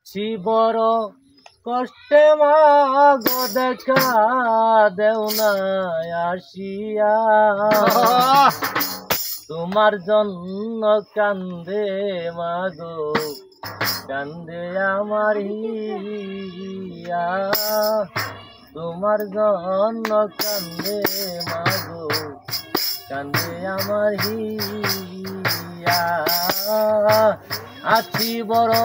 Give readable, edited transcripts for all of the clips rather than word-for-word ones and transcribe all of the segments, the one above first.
আছি বড় কষ্টে মা গো দেখা দেও না আসিয়া তোমার জন্য কান্দে মা গো কান্দে আমার হিয়া তোমার জন্য কান্দে মা গো কান্দে আমার হিয়া আছি বড়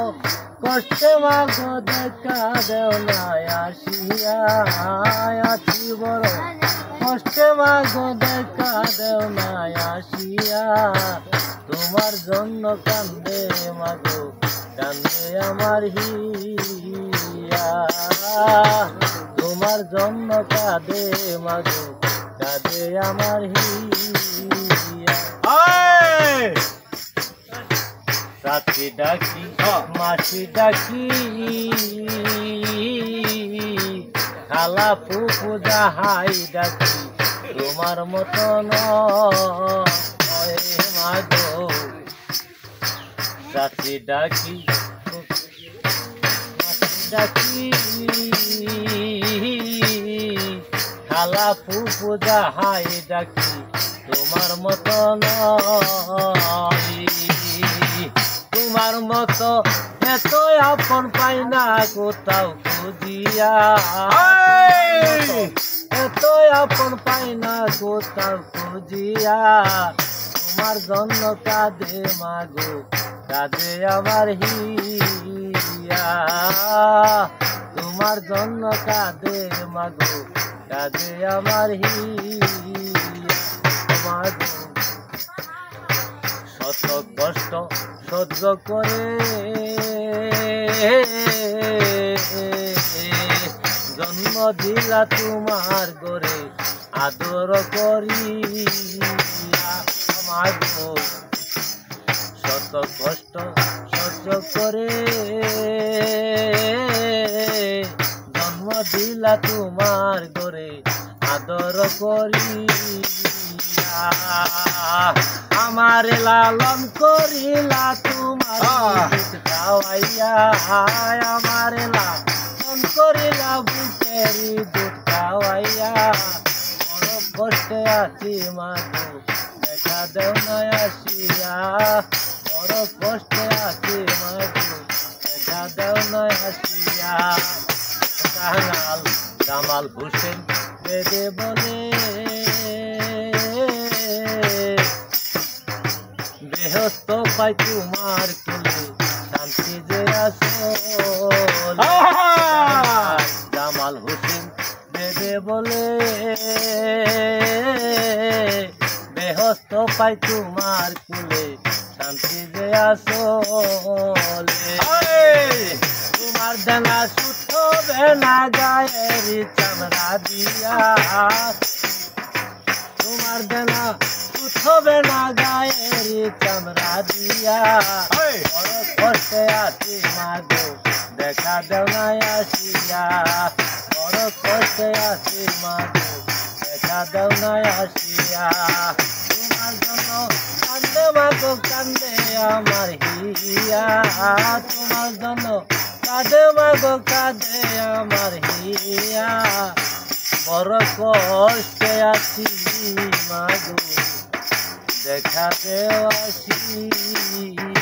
কষ্টে মা গো দেখা দেও না আসিয়া আছি বড় কষ্টে মা গো দেখা দেও না আসিয়া তোমার জন্য কান্দে মা গো কান্দে আমার হিয়া তোমার জন্য কাঁদে মা গো কাঁদে আমার হিয়া সাথী ডাকি মাসি ডাকি খালা ফুফু যাহাই ডাকি তোমার মতন মা গো সাথী ডাকি মাসি ডাকি খালা ফুফু যাহাই ডাকি তোমার মতন তোমার মতো এত আপন পাই না কোথাও খুঁজিয়া এত আপন পাই না কোথাও খুঁজিয়া তোমার জন্য কাঁদে মা গো কাঁদে আমার হিয়া তোমার জন্য কাঁদে মা গো কাঁদে আমার হিয়া মা গো শত কষ্ট সহ্য করে জন্ম দিলা তোমার গরে আদর করি আমার গো শত কষ্ট সহ্য করে জন্ম দিলা তোমার গরে আদর করি আমার লালন করিলা তোমার দুধ খাওয়াইয়া আমার লালন করিলা বুকের দুধ খাওয়াইয়া বড় কষ্টে আছি মা গো দেখা দেও না আসিয়া বড় কষ্টে আছি মা গো দেখা দেও না আসিয়া কাঙাল জামাল হোসেন বেদে বলে বেহস্ত পাই তোমার কোলে শান্তি যে আসো জামাল হোসেন বেদে বলে বেহস্ত পাই তোমার কোলে শান্তি যে আসো তোমার ডানা সুতো বেনা গায়ের চামড়া দিয়া তোমার ডানা হবে না গায়ের চামড়া দিয়া বড় কষ্টে আছি মা গো দেখা দেও না আসিয়া বড় কষ্টে আছি মা গো দেখা দেও না আসিয়া তোমার জন্য কান্দে মা গো কান্দে আমার হিয়া তোমার জন্য কাঁদে মা গো কাঁদে আমার হিয়া বড় কষ্টে আছি মা গো দেখা দেও আসিয়া।